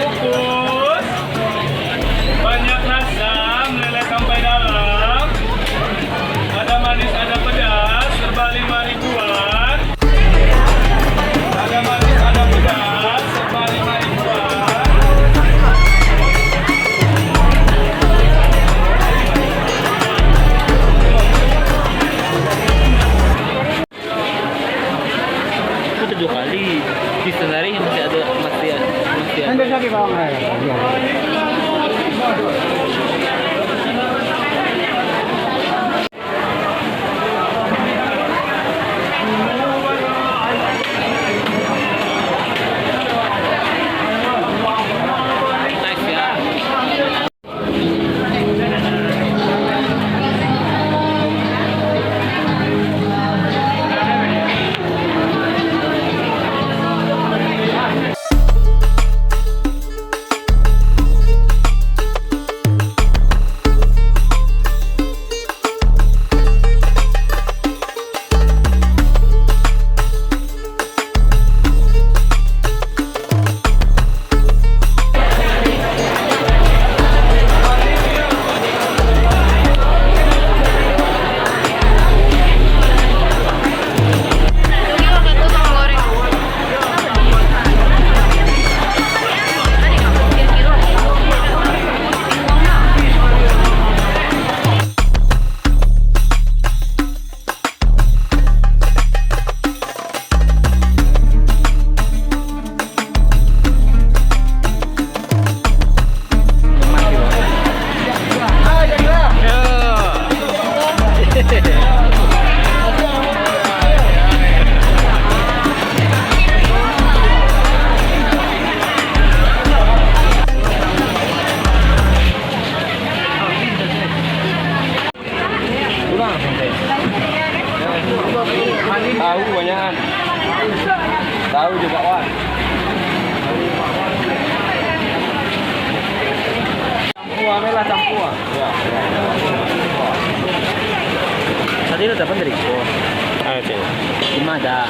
kukus, banyak rasa, meleleh sampai dalam. Ada manis, ada pedas, serba 5 ribuan. Ada manis, ada pedas, serba 5 ribuan. Itu 7 kali. Di Senari masih ada. Anda sakit bawang air. Nice ya. Tahu kebanyakan. Tahu juga Wan. Campur melah campur. Ya. Tadi lu dapat dari gua. Oke. Cuma ada